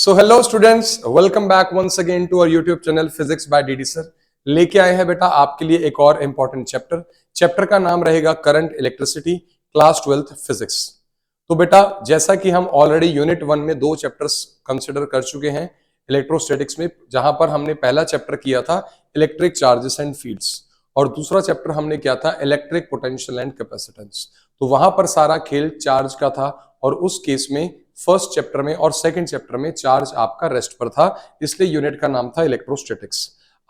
So hello students, welcome back once again to our YouTube channel physics by DD sir. लेके आए हैं बेटा आपके लिए एक और इंपॉर्टेंट चैप्टर का नाम रहेगा current electricity, class 12th physics. तो बेटा जैसा कि हम ऑलरेडी यूनिट 1 में दो चैप्टर्स कंसिडर कर चुके हैं इलेक्ट्रोस्टैटिक्स में, जहां पर हमने पहला चैप्टर किया था इलेक्ट्रिक चार्जेस एंड फील्ड्स और दूसरा चैप्टर हमने किया था इलेक्ट्रिक पोटेंशियल एंड कैपेसिटेंस। तो वहां पर सारा खेल चार्ज का था और उस केस में फर्स्ट चैप्टर में और सेकंड चैप्टर में चार्ज आपका रेस्ट पर था, इसलिए यूनिट का नाम था इलेक्ट्रोस्टैटिक्स।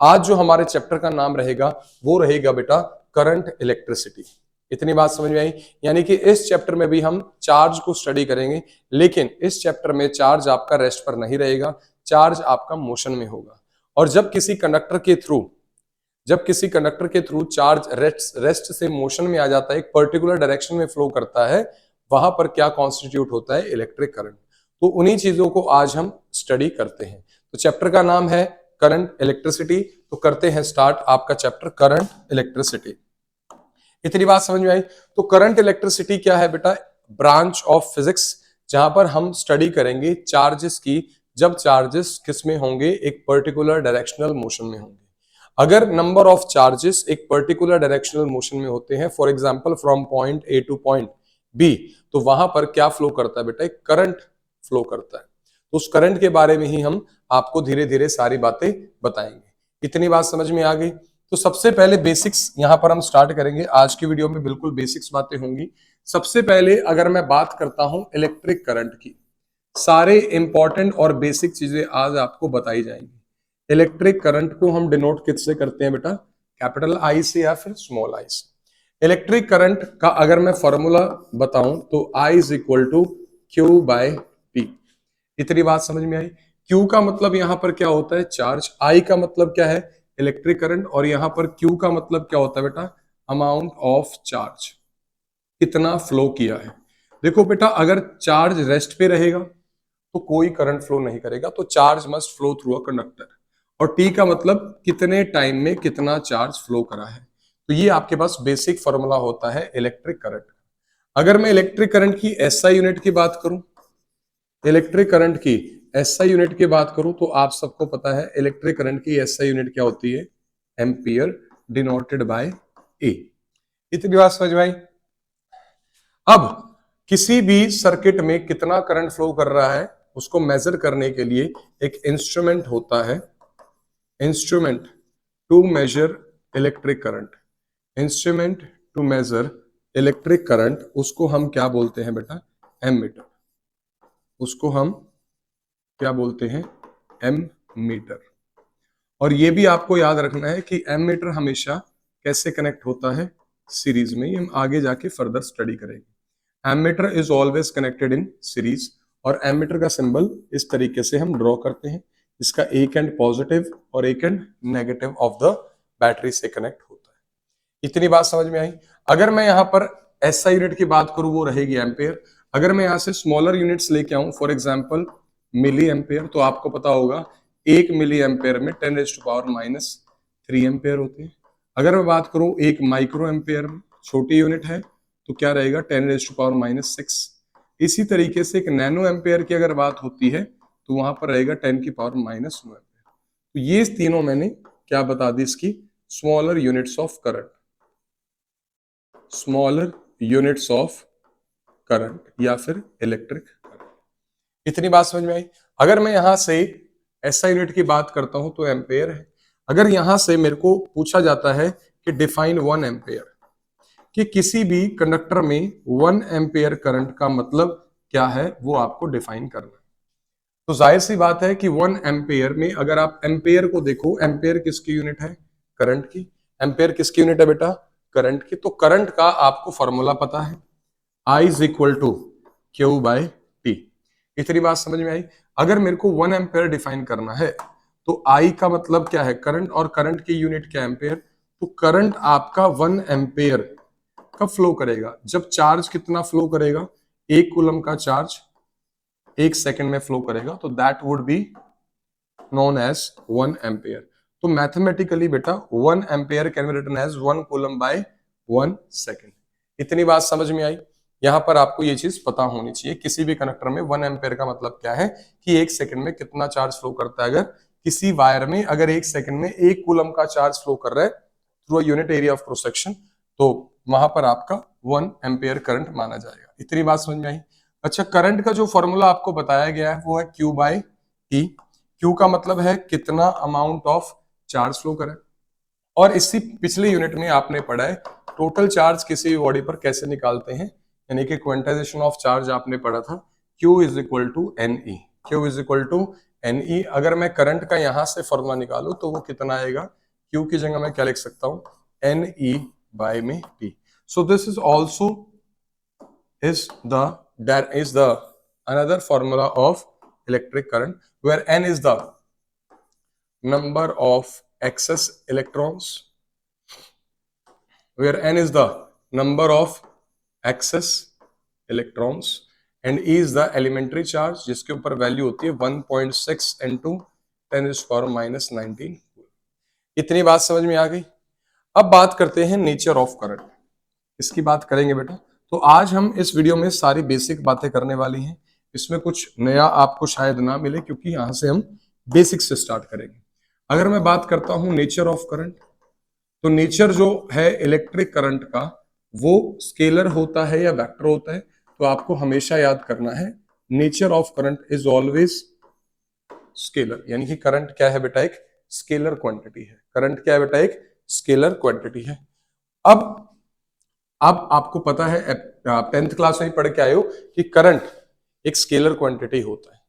आज जो हमारे चैप्टर का नाम रहेगा वो रहेगा बेटा करंट इलेक्ट्रिसिटी। इतनी बात समझ में आई? यानी कि इस चैप्टर में भी हम चार्ज को स्टडी करेंगे, लेकिन इस चैप्टर में चार्ज आपका रेस्ट पर नहीं रहेगा, चार्ज आपका मोशन में होगा। और जब किसी कंडक्टर के थ्रू चार्ज रेस्ट से मोशन में आ जाता है, एक पर्टिकुलर डायरेक्शन में फ्लो करता है, वहां पर क्या कॉन्स्टिट्यूट होता है? Electric current. तो उन्हीं चीजों को आज हम स्टडी करते हैं। तो चैप्टर का नाम है करंट इलेक्ट्रिसिटी। तो करते हैं स्टार्ट आपका चैप्टर करंट इलेक्ट्रिसिटी। इतनी बात समझ में आई? तो करंट इलेक्ट्रिसिटी क्या है बेटा? ब्रांच ऑफ फिजिक्स जहां पर हम स्टडी करेंगे चार्जेस की, जब चार्जेस किस में होंगे? एक पर्टिकुलर डायरेक्शनल मोशन में होंगे। अगर नंबर ऑफ चार्जेस एक पर्टिकुलर डायरेक्शनल मोशन में होते हैं, for example from point A to point B, तो वहां पर क्या फ्लो करता है बेटा? एक करंट फ्लो करता है। तो उस करंट के बारे में ही हम आपको धीरे धीरे सारी बातें बताएंगे। इतनी बात समझ में आ गई? तो सबसे पहले बेसिक्स यहां पर हम स्टार्ट करेंगे। आज की वीडियो में बिल्कुल बेसिक्स बातें होंगी। सबसे पहले अगर मैं बात करता हूं इलेक्ट्रिक करंट की, सारे इंपॉर्टेंट और बेसिक चीजें आज आपको बताई जाएंगी। इलेक्ट्रिक करंट को हम डिनोट किससे करते हैं बेटा? कैपिटल आई से या फिर स्मॉल आई से। इलेक्ट्रिक करंट का अगर मैं फॉर्मूला बताऊं तो I is equal to Q by T. इतनी बात समझ में आई? Q का मतलब यहां पर क्या होता है? चार्ज। I का मतलब क्या है? Electric current. और यहां पर Q का मतलब क्या होता है बेटा? अमाउंट ऑफ चार्ज, कितना फ्लो किया है। देखो बेटा, अगर चार्ज रेस्ट पे रहेगा तो कोई करंट फ्लो नहीं करेगा, तो charge must flow through a conductor. और टी का मतलब कितने टाइम में कितना चार्ज फ्लो करा है। तो ये आपके पास बेसिक फॉर्मूला होता है इलेक्ट्रिक करंट। अगर मैं इलेक्ट्रिक करंट की एसआई यूनिट की बात करूं, इलेक्ट्रिक करंट की एसआई यूनिट की बात करूं, तो आप सबको पता है इलेक्ट्रिक करंट की एसआई यूनिट क्या होती है? एम्पियर डिनोटेड बाय ए। इतनी बात समझ में आई? अब किसी भी सर्किट में कितना करंट फ्लो कर रहा है उसको मेजर करने के लिए एक इंस्ट्रूमेंट होता है, instrument to measure electric current. Instrument to measure electric current, उसको हम क्या बोलते हैं बेटा? एमीटर। उसको हम क्या बोलते हैं? एमीटर। और ये भी आपको याद रखना है कि एमीटर हमेशा कैसे कनेक्ट होता है? सीरीज में। ये हम आगे जाके फर्दर स्टडी करेंगे। Ammeter is always connected in series. और एमीटर का सिंबल इस तरीके से हम ड्रॉ करते हैं, इसका एक एंड पॉजिटिव और एक and negative of the battery से कनेक्ट होता है। इतनी बात समझ में आई? अगर मैं यहाँ पर एसआई यूनिट की बात करूं, वो रहेगी एम्पेयर। अगर मैं यहाँ से स्मॉलर यूनिट्स लेके आऊं, फॉर एग्जांपल मिली एम्पेयर, तो आपको पता होगा 1 मिली एम्पेयर में 10⁻³ एम्पेयर होते हैं। अगर मैं बात करूं एक माइक्रो एम्पेयर में, छोटी यूनिट है, तो क्या रहेगा? 10⁻⁶। इसी तरीके से एक नैनो एम्पेयर की अगर बात होती है तो वहां पर रहेगा 10⁻⁹ एम्पेयर। तो ये तीनों मैंने क्या बता दी इसकी smaller units of current, smaller units of current या फिर इलेक्ट्रिक करंट। इतनी बात समझ में आई? अगर मैं यहां से एसआई यूनिट की बात करता हूं तो एम्पेयर है। अगर यहां से मेरे को पूछा जाता है कि डिफाइन 1 एम्पेयर, कि किसी भी कंडक्टर में 1 एम्पेयर करंट का मतलब क्या है, वो आपको डिफाइन करना है। तो जाहिर सी बात है कि 1 एम्पेयर में अगर आप एम्पेयर को देखो, एम्पेयर किसकी यूनिट है? करंट की। एम्पेयर किसकी यूनिट है बेटा? करंट की। तो करंट का आपको फॉर्मूला पता है, I is equal to Q by T. इतनी बात समझ में आई? अगर मेरे को 1 एम्पेयर डिफाइन करना है तो I का मतलब क्या है? करंट। और करंट की यूनिट क्या? एम्पेयर। तो करंट आपका 1 एम्पेयर कब फ्लो करेगा? जब चार्ज कितना फ्लो करेगा? 1 कूलम का चार्ज 1 सेकंड में फ्लो करेगा, तो that would be known as 1 ampere. तो मैथमेटिकली बेटा 1 ampere can be written as 1 coulomb by 1 second. इतनी बात समझ में आई? यहाँ पर आपको ये चीज पता होनी चाहिए। किसी भी कंडक्टर में 1 एम्पेयर का मतलब क्या है कि 1 सेकंड में कितना चार्ज फ्लो करता है। अगर किसी वायर में अगर 1 सेकंड में 1 कूलम का चार्ज फ्लो कर रहा है through a unit area of cross section, तो वहां पर आपका 1 एम्पेयर करंट माना जाएगा। इतनी बात समझ में आई। अच्छा, करंट का जो फॉर्मूला आपको बताया गया है वो है Q बाई टी। Q का मतलब है कितना अमाउंट ऑफ चार्ज फ्लो करे, और इसी पिछले यूनिट में आपने पढ़ा है टोटल चार्ज किसी भी बॉडी पर कैसे निकालते हैं, यानी कि क्वांटाइजेशन ऑफ चार्ज आपने पढ़ा था Q is equal to NE। Q is equal to NE। अगर मैं करंट का यहां से फॉर्मूला निकालू तो वो कितना आएगा, Q की जगह मैं क्या लिख सकता हूं, NE बाय में T। So this is also is the another formula of electric current, where N is the number of excess electrons, where N is the number of excess electrons and E is the elementary charge जिसके ऊपर value होती है 1.6 into 10⁻⁻19। इतनी बात समझ में आ गई। अब बात करते हैं नेचर ऑफ करंट, इसकी बात करेंगे बेटा। तो आज हम इस वीडियो में सारी बेसिक बातें करने वाली हैं। इसमें कुछ नया आपको शायद ना मिले क्योंकि यहां से हम बेसिक से स्टार्ट करेंगे। अगर मैं बात करता हूं नेचर ऑफ करंट, तो नेचर जो है इलेक्ट्रिक करंट का वो स्केलर होता है या वेक्टर होता है। तो आपको हमेशा याद करना है nature of current is always scalar, यानी कि करंट क्या है बेटा, एक स्केलर क्वांटिटी है। करंट क्या है बेटा, एक स्केलर क्वांटिटी है। अब आपको पता है, आप 10th क्लास में ही पढ़ के आए हो कि करंट एक स्केलर क्वांटिटी होता है।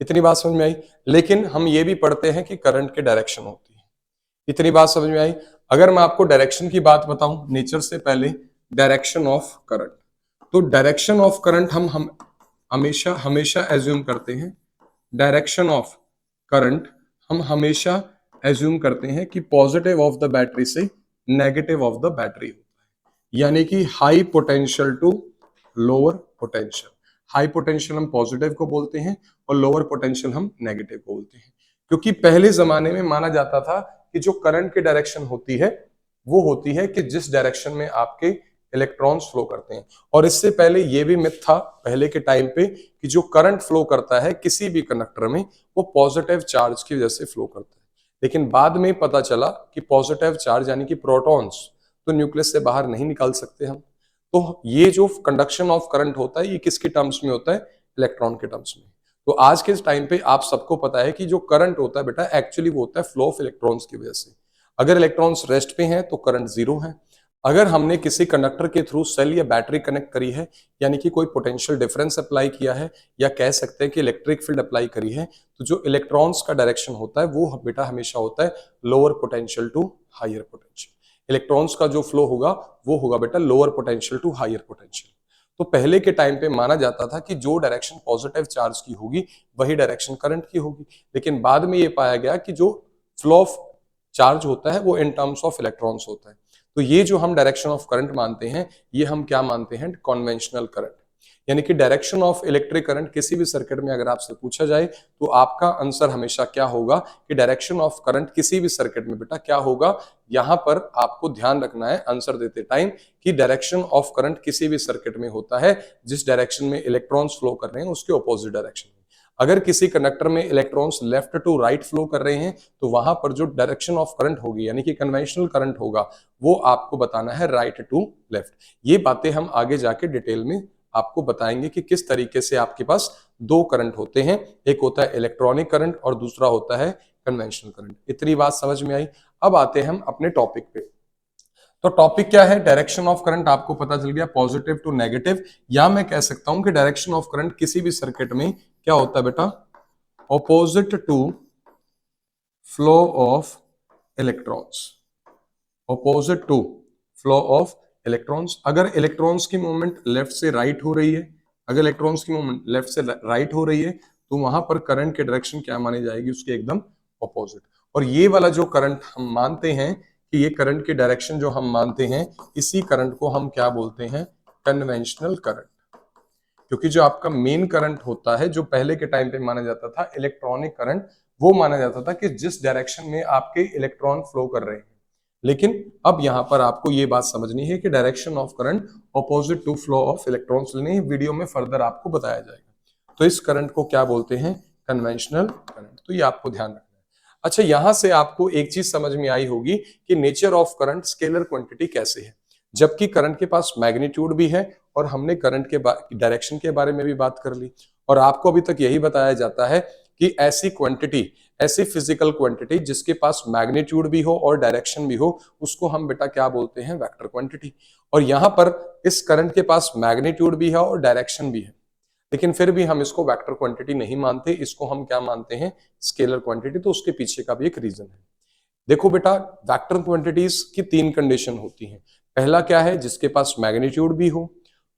इतनी बात समझ में आई। लेकिन हम ये भी पढ़ते हैं कि करंट के डायरेक्शन होती है। इतनी बात समझ में आई। अगर मैं आपको डायरेक्शन की बात बताऊं नेचर से पहले, डायरेक्शन ऑफ करंट, तो डायरेक्शन ऑफ करंट हम हमेशा हमेशा एज्यूम करते हैं, डायरेक्शन ऑफ करंट हम हमेशा एज्यूम करते हैं कि पॉजिटिव ऑफ द बैटरी से नेगेटिव ऑफ द बैटरी होता है, यानी कि high potential to lower potential. High potential हम पॉजिटिव को बोलते हैं और लोअर पोटेंशियल हम नेगेटिव को बोलते हैं। क्योंकि पहले जमाने में माना जाता था कि जो करंट की डायरेक्शन होती है वो होती है कि जिस डायरेक्शन में आपके इलेक्ट्रॉन्स फ्लो करते हैं। और इससे पहले ये भी मिथ था पहले के टाइम पे कि जो करंट फ्लो करता है किसी भी कंडक्टर में वो पॉजिटिव चार्ज की वजह से फ्लो करता है। लेकिन बाद में पता चला कि पॉजिटिव चार्ज यानी कि प्रोटॉन्स तो न्यूक्लियस से बाहर नहीं निकाल सकते हम। तो ये जो कंडक्शन ऑफ करंट होता है ये किसके टर्म्स में होता है, इलेक्ट्रॉन के टर्म्स में। तो आज के टाइम पे आप सबको पता है कि जो करंट होता है बेटा एक्चुअली वो होता है फ्लो ऑफ इलेक्ट्रॉन्स की वजह से। अगर इलेक्ट्रॉन्स रेस्ट पे हैं तो करंट जीरो है। अगर हमने किसी कंडक्टर के थ्रू सेल या बैटरी कनेक्ट करी है, यानी कि कोई पोटेंशियल डिफरेंस अप्लाई किया है या कह सकते हैं कि इलेक्ट्रिक फील्ड अप्लाई करी है, तो जो इलेक्ट्रॉन्स का डायरेक्शन होता है वो बेटा हमेशा होता है lower potential to higher potential. Electrons का जो फ्लो होगा वो होगा बेटा lower potential to higher potential. तो पहले के टाइम पे माना जाता था कि जो डायरेक्शन पॉजिटिव चार्ज की होगी वही डायरेक्शन करंट की होगी। लेकिन बाद में ये पाया गया कि जो फ्लो ऑफ चार्ज होता है वो इन टर्म्स ऑफ इलेक्ट्रॉन्स होता है। तो ये जो हम डायरेक्शन ऑफ करंट मानते हैं ये हम क्या मानते हैं, कॉन्वेंशनल करंट। यानी कि डायरेक्शन ऑफ इलेक्ट्रिक करंट किसी भी सर्किट में अगर आपसे पूछा जाए तो आपका आंसर हमेशा क्या होगा कि डायरेक्शन ऑफ करंट किसी भी सर्किट में बेटा क्या होगा। यहां पर आपको ध्यान रखना है आंसर देते टाइम कि डायरेक्शन ऑफ करंट किसी भी सर्किट में होता है जिस डायरेक्शन में इलेक्ट्रॉन्स फ्लो कर रहे हैं उसके ऑपोजिट डायरेक्शन में। अगर किसी कंडक्टर में electrons left to right flow कर रहे हैं तो वहां पर जो डायरेक्शन ऑफ करंट होगी यानी कि कन्वेंशनल करंट होगा वो आपको बताना है राइट टू लेफ्ट। ये बातें हम आगे जाके डिटेल में आपको बताएंगे कि किस तरीके से आपके पास दो करंट होते हैं, एक होता है इलेक्ट्रॉनिक करंट और दूसरा होता है कन्वेंशनल करंट। इतनी बात समझ में आई। अब आते हैं हम अपने टॉपिक पे। तो टॉपिक क्या है, डायरेक्शन ऑफ करंट आपको पता चल गया पॉजिटिव टू नेगेटिव, या मैं कह सकता हूं कि डायरेक्शन ऑफ करंट किसी भी सर्किट में क्या होता है बेटा, opposite to flow of electrons. Opposite to flow of electrons. अगर इलेक्ट्रॉन्स की मूवमेंट लेफ्ट से राइट हो रही है, अगर इलेक्ट्रॉन्स की मूवमेंट लेफ्ट से राइट हो रही है तो वहां पर करंट की डायरेक्शन क्या मानी जाएगी, उसके एकदम ऑपोजिट। और ये वाला जो करंट हम मानते हैं कि ये करंट की डायरेक्शन जो हम मानते हैं इसी करंट को हम क्या बोलते हैं, कन्वेंशनल करंट। क्योंकि जो आपका मेन करंट होता है जो पहले के टाइम पे माना जाता था इलेक्ट्रॉनिक करंट, वो माना जाता था कि जिस डायरेक्शन में आपके इलेक्ट्रॉन फ्लो कर रहे हैं लेकिन अब यहां पर आपको ये बात समझनी है कि direction of current opposite to flow of electrons लेने, वीडियो में फर्दर आपको बताया जाएगा। तो इस करंट को क्या बोलते हैं? Conventional current. तो ये आपको ध्यान रखना है। अच्छा, यहां से आपको एक चीज समझ में आई होगी कि nature of current scalar quantity कैसे है। जबकि करंट के पास मैग्नीट्यूड भी है और हमने करंट के डायरेक्शन के बारे में भी बात कर ली, और आपको अभी तक यही बताया जाता है कि ऐसी क्वांटिटी, ऐसी फिजिकल क्वांटिटी जिसके पास मैग्नीट्यूड भी हो और डायरेक्शन भी हो, उसको हम बेटा क्या बोलते हैं? Vector quantity. और यहां पर इस करंट के पास मैग्नीट्यूड भी है और डायरेक्शन भी है, लेकिन फिर भी हम इसको वेक्टर क्वांटिटी नहीं मानते, इसको हम क्या मानते हैं? Scalar quantity. तो उसके पीछे का भी एक रीजन है। देखो बेटा, वेक्टर क्वांटिटीज की तीन कंडीशन होती हैं। पहला क्या है? जिसके पास मैग्नीट्यूड भी हो।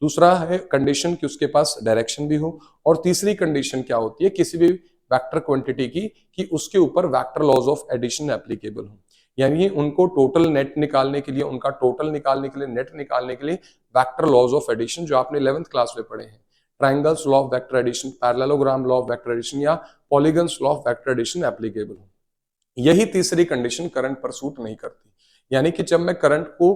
दूसरा है कंडीशन कि उसके पास डायरेक्शन भी हो। और तीसरी कंडीशन क्या होती है किसी भी वेक्टर क्वांटिटी की? कि उसके ऊपर vector laws of addition applicable हो। यानी उनको टोटल नेट निकालने के लिए, उनका टोटल निकालने के लिए, नेट निकालने के लिए वेक्टर लॉज ऑफ एडिशन, जो आपने 11th क्लास में पढ़े हैं, triangles law of vector addition, parallelogram law of vector addition या polygons law of vector addition applicable हो। यही तीसरी कंडीशन करंट पर सूट नहीं करती। यानी कि जब मैं करंट को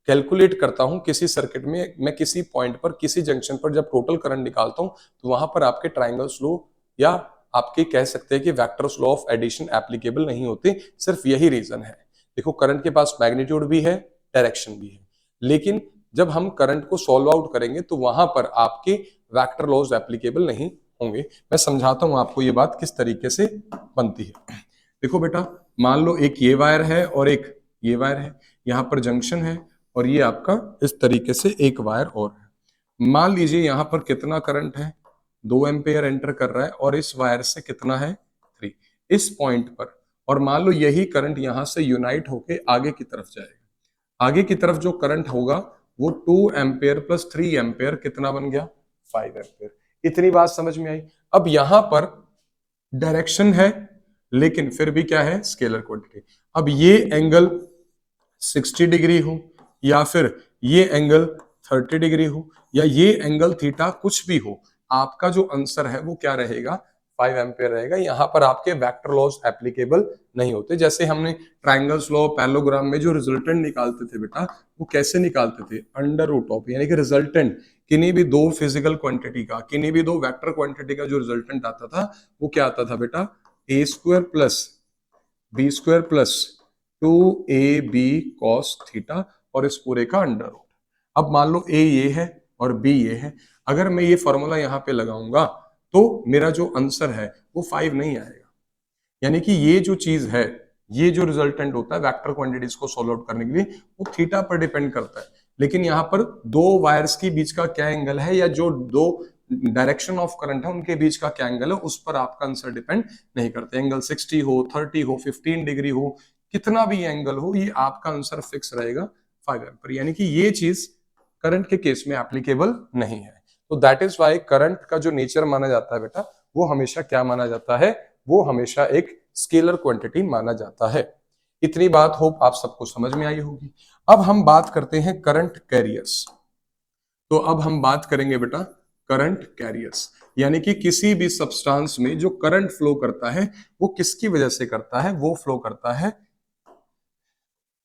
कैलकुलेट करता हूं किसी सर्किट में, मैं किसी पॉइंट पर, किसी जंक्शन पर जब टोटल करंट निकालता हूं, तो वहां पर आपके ट्राइंगल्स लॉ या आपके कह सकते हैं कि vectors law of addition applicable नहीं होते। सिर्फ यही रीजन है। देखो, करंट के पास मैग्नीट्यूड भी है, डायरेक्शन भी है, लेकिन जब हम करंट को सॉल्व आउट करेंगे तो वहां पर आपके वेक्टर लॉज एप्लीकेबल नहीं होंगे। मैं समझाता हूं आपको ये बात किस तरीके से बनती है। देखो बेटा, मान लो एक ये वायर है और एक ये वायर है, यहाँ पर जंक्शन है, और ये आपका इस तरीके से एक वायर और है। मान लीजिए यहाँ पर कितना करंट है? 2 एम्पेयर एंटर कर रहा है, और इस वायर से कितना है? 3 इस पॉइंट पर। और मान लो यही करंट यहां से यूनाइट होके आगे की तरफ जाएगा। आगे की तरफ जो करंट होगा वो 2 एम्पेयर प्लस 3 एम्पेयर कितना बन गया? 5 एम्पेयर। इतनी बात समझ में आई। अब यहां पर डायरेक्शन है, लेकिन फिर भी क्या है? Scalar quantity. अब ये एंगल 60 डिग्री हो, या फिर ये एंगल 30 डिग्री हो, या ये एंगल थीटा, कुछ भी हो, आपका जो आंसर है वो क्या रहेगा? 5 एम्पियर रहेगा। यहां पर आपके वेक्टर लॉज एप्लीकेबल नहीं होते। जैसे हमने ट्राइंगल्स लॉ, पैरेललोग्राम में जो रिजल्टेंट निकालते थे बेटा, वो कैसे निकालते थे? अंडर रूट ऑफ, यानी कि रिजल्टेंट किन्हीं भी दो फिजिकल क्वांटिटी का, किन्हीं भी दो वेक्टर क्वांटिटी का जो रिजल्टेंट आता था, वो क्या आता था बेटा? A square plus B square plus 2ab cos theta, और इस पूरे का अंडर रूट। अब मान लो ए ये है और बी ये है। अगर मैं ये फॉर्मूला यहाँ पे लगाऊंगा तो मेरा जो आंसर है वो 5 नहीं आएगा। यानी कि ये जो चीज है, ये जो रिजल्टेंट होता है वेक्टर क्वांटिटीज को सॉल्व आउट करने के लिए, वो थीटा पर डिपेंड करता है। लेकिन यहाँ पर दो वायर्स के बीच का क्या एंगल है, या जो दो डायरेक्शन ऑफ करंट है उनके बीच का क्या एंगल है, उस पर आपका आंसर डिपेंड नहीं करता। एंगल 60 हो, 30 हो, 15 डिग्री हो, कितना भी एंगल हो, ये आपका आंसर फिक्स रहेगा 5 एम्पीयर। यानी कि ये चीज करंट के केस में एप्लीकेबल नहीं है। तो दैट इज वाई करंट का जो नेचर माना जाता है बेटा, वो हमेशा क्या माना जाता है? वो हमेशा एक स्केलर क्वांटिटी माना जाता है। इतनी बात होप आप सबको समझ में आई होगी। अब हम बात करते हैं करंट कैरियर्स। तो अब हम बात करेंगे बेटा करंट कैरियर्स, यानी कि किसी भी सब्सटेंस में जो करंट फ्लो करता है वो किसकी वजह से करता है? वो फ्लो करता है,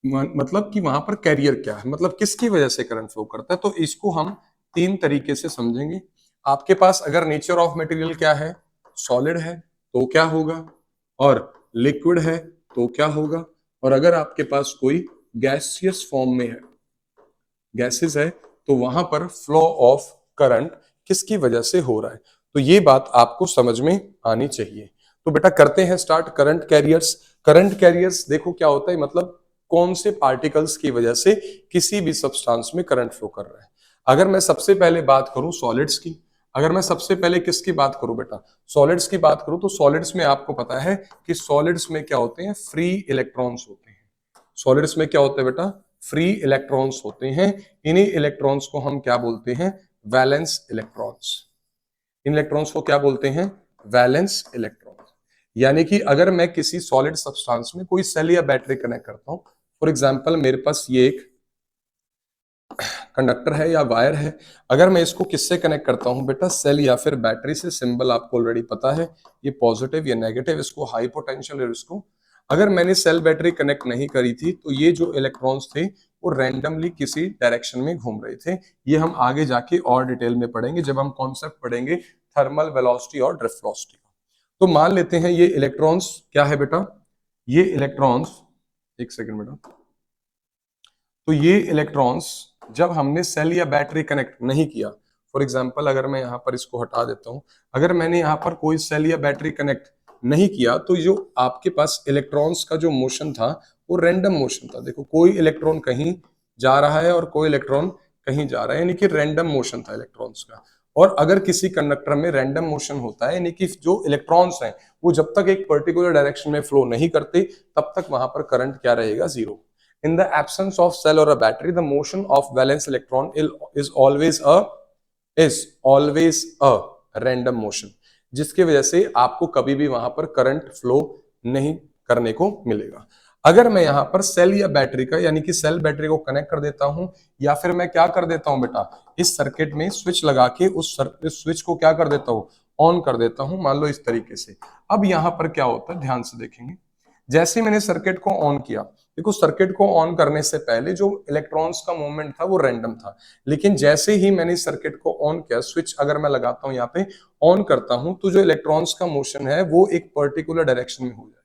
मतलब कि वहां पर कैरियर क्या है, मतलब किसकी वजह से करंट फ्लो करता है। तो इसको हम तीन तरीके से समझेंगे। आपके पास अगर नेचर ऑफ मटेरियल क्या है? सॉलिड है तो क्या होगा, और लिक्विड है तो क्या होगा, और अगर आपके पास कोई गैसियस फॉर्म में है, गैसेस है, तो वहां पर फ्लो ऑफ करंट किसकी वजह से हो रहा है। तो ये बात आपको समझ में आनी चाहिए। तो बेटा करते हैं start current carriers. Current carriers देखो क्या होता है, मतलब कौन से पार्टिकल्स की वजह से किसी भी सब्सटेंस में करंट फ्लो कर रहा है। अगर मैं सबसे पहले बात करूं सॉलिड्स की, अगर मैं सबसे पहले किसकी बात करूं बेटा? सॉलिड्स की बात करूं, तो सॉलिड्स में आपको पता है कि सॉलिड्स में क्या होते हैं? फ्री इलेक्ट्रॉन्स होते हैं। सॉलिड्स में क्या होते हैं बेटा? फ्री इलेक्ट्रॉन्स होते हैं। इन्हीं इलेक्ट्रॉन्स को हम क्या बोलते हैं? Valence electrons. इन इलेक्ट्रॉन्स को क्या बोलते हैं? Valence electrons. यानी कि अगर मैं किसी सॉलिड सब्सटेंस में कोई सेल या बैटरी कनेक्ट करता हूं, फॉर एग्जांपल मेरे पास ये एक कंडक्टर है या वायर है, अगर मैं इसको किससे कनेक्ट करता हूं बेटा? सेल या फिर बैटरी से। सिंबल आपको ऑलरेडी पता है, ये पॉजिटिव या नेगेटिव, इसको हाई पोटेंशियल और इसको अगर मैंने सेल बैटरी कनेक्ट नहीं करी थी तो ये जो इलेक्ट्रॉन्स थे वो रैंडमली किसी डायरेक्शन में घूम रहे थे। ये हम आगे जाके और डिटेल में पढ़ेंगे जब हम कॉन्सेप्ट पढ़ेंगे थर्मल वेलोसिटी और ड्रिफ्ट वेलोसिटी का। तो मान लेते हैं ये इलेक्ट्रॉन्स क्या है बेटा, ये इलेक्ट्रॉन्स, एक सेकंड बेटा, तो ये इलेक्ट्रॉन्स जब हमने सेल या बैटरी कनेक्ट नहीं किया, फॉर एग्जांपल अगर मैं यहां पर इसको हटा देता हूं, अगर मैंने यहां पर कोई सेल या बैटरी कनेक्ट नहीं किया तो जो आपके पास इलेक्ट्रॉन्स का जो मोशन था वो रैंडम मोशन था। देखो कोई इलेक्ट्रॉन कहीं जा रहा है और कोई इलेक्ट्रॉन कहीं जा रहा है, यानी कि रैंडम मोशन था इलेक्ट्रॉन्स का। और अगर किसी कंडक्टर में रैंडम मोशन होता है यानी कि जो इलेक्ट्रॉन्स हैं वो जब तक एक पर्टिकुलर डायरेक्शन में फ्लो नहीं करते तब तक वहां पर करंट क्या रहेगा, zero. In the absence of cell or a battery, the motion of valence electron is always a random motion, जिसकी वजह से आपको कभी भी वहां पर करंट फ्लो नहीं करने को मिलेगा। अगर मैं यहां पर सेल या बैटरी का यानी कि सेल बैटरी को कनेक्ट कर देता हूं या फिर मैं क्या कर देता हूं बेटा, इस सर्किट में स्विच लगा के उस स्विच को क्या कर देता हूं, ऑन कर देता हूं, मान लो इस तरीके से। अब यहां पर क्या होता है, ध्यान से देखेंगे, जैसे मैंने सर्किट को ऑन किया, देखो सर्किट को ऑन करने से पहले जो इलेक्ट्रॉन्स का मूवमेंट था वो रैंडम था, लेकिन जैसे ही मैंने सर्किट को ऑन किया, स्विच अगर मैं लगाता हूं यहाँ पे, ऑन करता हूं, तो जो इलेक्ट्रॉन्स का मोशन है वो एक पर्टिकुलर डायरेक्शन में हो जाएगा।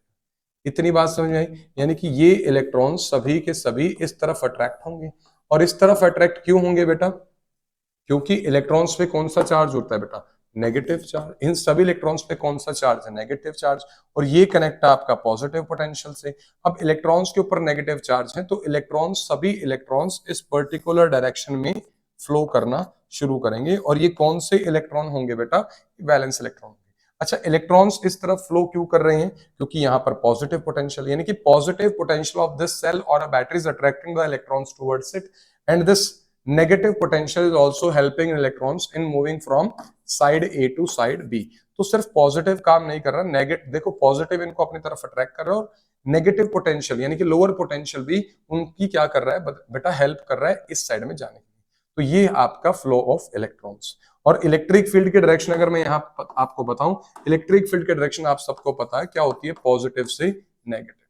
इतनी बात समझ में आई, यानी कि ये इलेक्ट्रॉन्स सभी के सभी इस तरफ अट्रैक्ट होंगे। और इस तरफ अट्रैक्ट क्यों होंगे बेटा, क्योंकि इलेक्ट्रॉन्स पे कौन सा चार्ज होता है बेटा, नेगेटिव चार्ज। इन सभी इलेक्ट्रॉन्स पे कौन सा चार्ज है, नेगेटिव चार्ज। और ये कनेक्ट है आपका पॉजिटिव पोटेंशियल से। अब इलेक्ट्रॉन्स के ऊपर नेगेटिव चार्ज है तो इलेक्ट्रॉन्स, सभी इलेक्ट्रॉन्स इस पर्टिकुलर डायरेक्शन में फ्लो करना शुरू करेंगे। और ये कौन से इलेक्ट्रॉन होंगे बेटा, वैलेंस इलेक्ट्रॉन। अच्छा, इलेक्ट्रॉन्स इस तरफ फ्लो क्यों कर रहे हैं, क्योंकि यहाँ पर पॉजिटिव पोटेंशियल, यानी कि positive potential of this cell और a battery is attracting the electrons towards it, and this negative potential is also helping electrons in moving from side A to side B। तो सिर्फ positive काम नहीं कर रहा, negative, देखो positive इनको अपनी तरफ अट्रैक्ट कर रहा है और नेगेटिव पोटेंशियल यानी कि लोअर पोटेंशियल भी उनकी क्या कर रहा है बेटा, हेल्प कर रहा है इस साइड में जाने के लिए। तो ये आपका फ्लो ऑफ इलेक्ट्रॉन्स। और इलेक्ट्रिक फील्ड की डायरेक्शन अगर मैं यहाँ आपको बताऊं, इलेक्ट्रिक फील्ड की डायरेक्शन आप सबको पता है क्या होती है, पॉजिटिव से नेगेटिव।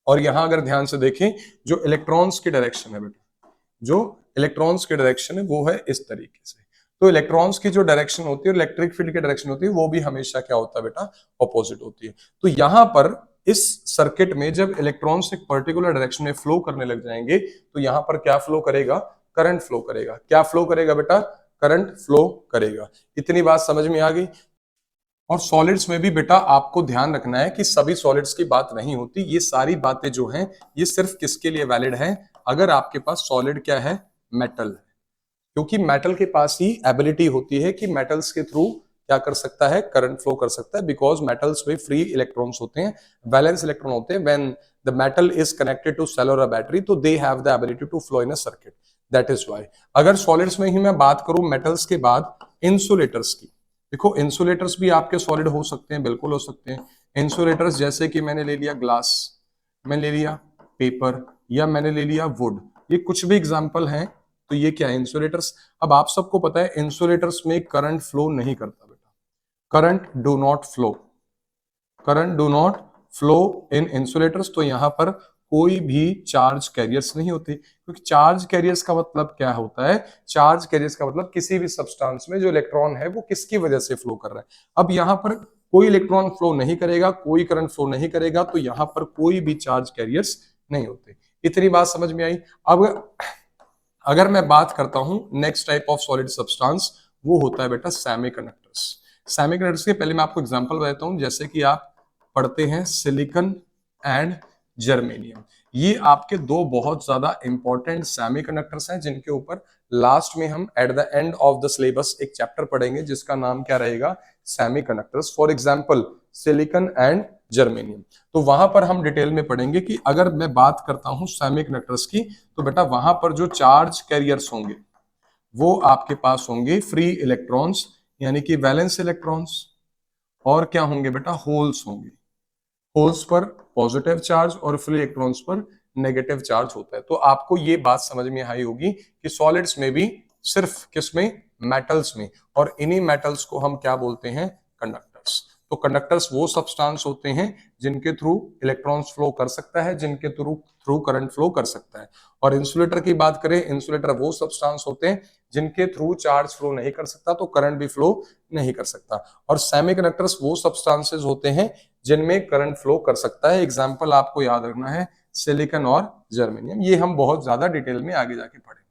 और यहां अगर ध्यान से देखें, जो इलेक्ट्रॉन्स की डायरेक्शन है बेटा, जो इलेक्ट्रॉन्स की डायरेक्शन है वो है इस तरीके से। तो इलेक्ट्रॉन्स की जो डायरेक्शन होती है, इलेक्ट्रिक फील्ड की डायरेक्शन होती है, वो भी हमेशा क्या होता है बेटा, ऑपोजिट होती है। तो यहां पर इस सर्किट में जब इलेक्ट्रॉन्स एक पर्टिकुलर डायरेक्शन में फ्लो करने लग जाएंगे तो यहां पर क्या फ्लो करेगा, करंट फ्लो करेगा। क्या फ्लो करेगा बेटा, करंट फ्लो करेगा। इतनी बात समझ में आ गई। और सॉलिड्स में भी बेटा आपको ध्यान रखना है कि सभी सॉलिड्स की बात नहीं होती। ये सारी बातें जो हैं ये सिर्फ किसके लिए वैलिड है, अगर आपके पास सॉलिड क्या है, मेटल है। क्योंकि मेटल के पास ही एबिलिटी होती है कि मेटल्स के थ्रू क्या कर सकता है, करंट फ्लो कर सकता है, बिकॉज मेटल्स में फ्री इलेक्ट्रॉन्स होते हैं, वैलेंस इलेक्ट्रॉन होते हैं। When the metal is connected to cell और अ बैटरी तो they have the ability to flow in a circuit, that is why. अगर सॉलिड्स में ही मैं बात करूं मेटल्स के बाद, इंसुलेटर्स की, देखो इंसुलेटर्स भी आपके सॉलिड हो सकते हैं, बिल्कुल हो सकते हैं। इंसुलेटर्स जैसे कि मैंने ले लिया ग्लास, मैंने ले लिया पेपर, या मैंने ले लिया वुड, ये कुछ भी एग्जांपल हैं। तो ये क्या है, इंसुलेटर्स। अब आप सबको पता है इंसुलेटर्स में करंट फ्लो नहीं करता बेटा, current do not flow, current do not flow in insulators. तो यहां पर कोई भी चार्ज कैरियर्स नहीं होते, क्योंकि चार्ज कैरियर्स का मतलब क्या होता है, चार्ज कैरियर्स का मतलब किसी भी सब्सटेंस में जो इलेक्ट्रॉन है वो किसकी वजह से फ्लो कर रहा है। अब यहां पर कोई इलेक्ट्रॉन फ्लो नहीं करेगा, कोई करंट फ्लो नहीं करेगा, तो यहां पर कोई भी चार्ज कैरियर्स नहीं होते। इतनी बात समझ में आई। अब अगर मैं बात करता हूं next type of solid substance, वो होता है बेटा सेमीकंडक्टर्स। सेमीकंडक्टर्स के पहले मैं आपको एग्जांपल बताता हूं, जैसे कि आप पढ़ते हैं सिलिकॉन एंड जर्मेनियम। ये आपके दो बहुत ज्यादा इंपॉर्टेंट सेमीकंडक्टर्स हैं जिनके ऊपर लास्ट में हम at the end of the syllabus एक चैप्टर पढ़ेंगे जिसका नाम क्या रहेगा, semiconductors. For example silicon and germanium. तो वहां पर हम डिटेल में पढ़ेंगे कि अगर मैं बात करता हूं सेमीकंडक्टर्स की, तो बेटा वहां पर जो चार्ज कैरियर्स होंगे वो आपके पास होंगे फ्री इलेक्ट्रॉन्स यानी कि वैलेंस इलेक्ट्रॉन्स, और क्या होंगे बेटा, होल्स होंगे। होल्स पर पॉजिटिव चार्ज और फ्री इलेक्ट्रॉन्स पर नेगेटिव चार्ज होता है। तो आपको ये बात समझ में आई होगी कि सॉलिड्स में भी सिर्फ किसमें, मेटल्स में, और इन्हीं मेटल्स को हम क्या बोलते हैं, कंडक्टर्स। तो कंडक्टर्स वो सब्सटेंस होते हैं जिनके थ्रू इलेक्ट्रॉन्स फ्लो कर सकता है, जिनके थ्रू करंट फ्लो कर सकता है। और इंसुलेटर की बात करें, इंसुलेटर वो सब्सटेंस होते हैं जिनके थ्रू चार्ज फ्लो नहीं कर सकता, तो करंट भी फ्लो नहीं कर सकता। और सेमीकंडक्टर्स वो सब्सटेंसेस होते हैं जिनमें करंट फ्लो कर सकता है। एग्जाम्पल आपको याद रखना है सिलिकॉन और जर्मेनियम। ये हम बहुत ज्यादा डिटेल में आगे जाके पढ़ेंगे।